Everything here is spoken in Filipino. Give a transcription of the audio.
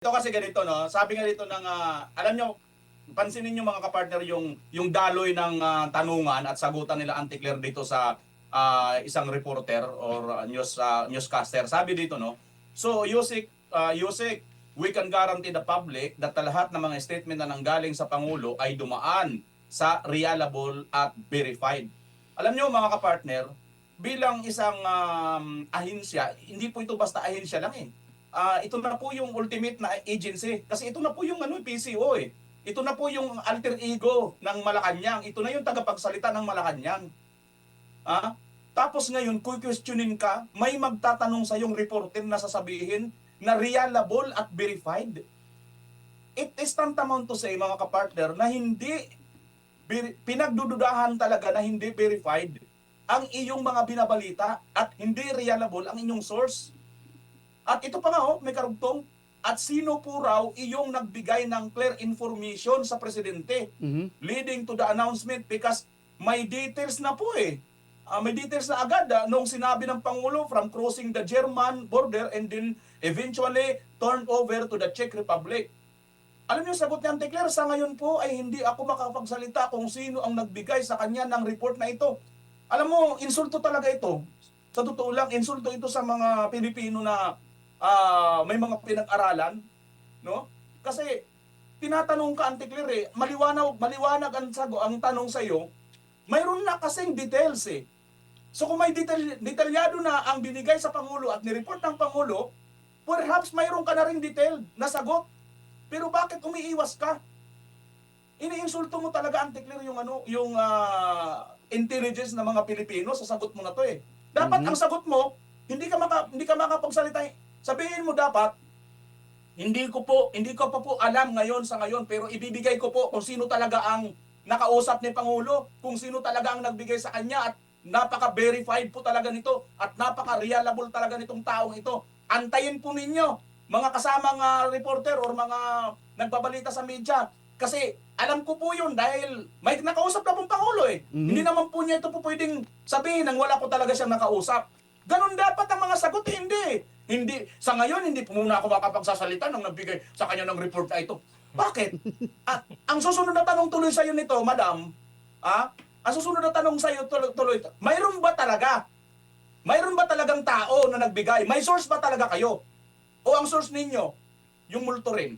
Ito kasi ganito, no? Sabi nga dito ng, alam nyo, pansinin nyo mga kapartner yung daloy ng tanungan at sagutan nila Auntie Claire dito sa isang reporter or newscaster. Sabi dito, no? So, Yusik, we can guarantee the public that lahat ng mga statement na nanggaling sa Pangulo ay dumaan sa reliable at verified. Alam nyo mga kapartner, bilang isang ahensya, hindi po ito basta ahensya lang eh. Ito na po yung ultimate na agency. Kasi ito na po yung PCO eh. Ito na po yung alter ego ng Malacanang. Ito na yung tagapagsalita ng Malacanang. Tapos ngayon, questionin ka, may magtatanong sa yung reporter na sasabihin na reliable at verified. It is tantamount to say, mga kapartner, na hindi pinagdududahan talaga na hindi verified ang iyong mga binabalita at hindi reliable ang inyong source. At ito pa nga, may karugtong, at sino po raw iyong nagbigay ng clear information sa presidente leading to the announcement because may details na po eh. May details na agad nung sinabi ng Pangulo from crossing the German border and then eventually turned over to the Czech Republic. Alam niyo, sagot ni Auntie Claire, sa ngayon po ay hindi ako makapagsalita kung sino ang nagbigay sa kanya ng report na ito. Alam mo, insulto talaga ito. Sa totoo lang, insulto ito sa mga Pilipino na may mga pinag-aralan, no? Kasi tinatanong ka, Auntie Claire, maliwanag ang tanong sa iyo, mayroon na kasing details eh. So kung may detalyado na ang binigay sa Pangulo at nireport ng Pangulo, perhaps mayroon ka na rin detailed na sagot. Pero bakit umiiwas ka? Iniinsulto mo talaga, Auntie Claire, yung intelligence ng mga Pilipino sa sagot mo na to eh. Dapat ang sagot mo, hindi ka makapagsalita. Sabihin mo dapat, hindi ko pa po alam sa ngayon, pero ibibigay ko po kung sino talaga ang nakausap ni Pangulo, kung sino talaga ang nagbigay sa kanya at napaka-verified po talaga nito at napaka-reliable talaga nitong taong ito. Antayin po ninyo, mga kasamang reporter or mga nagbabalita sa media, kasi alam ko po yun dahil may nakausap na pong Pangulo eh. Hindi naman po niya ito po pwedeng sabihin nang wala po talaga siyang nakausap. Ganon dapat ang mga sagot, Hindi, sa ngayon, hindi po muna ako makapagsasalita nang nagbigay sa kanya ng report na ito. Bakit? At ang susunod na tanong tuloy sa iyo nito, madam, ang susunod na tanong sa iyo tuloy, mayroon ba talaga? Mayroon ba talagang tao na nagbigay? May source ba talaga kayo? O ang source ninyo, yung multo rin?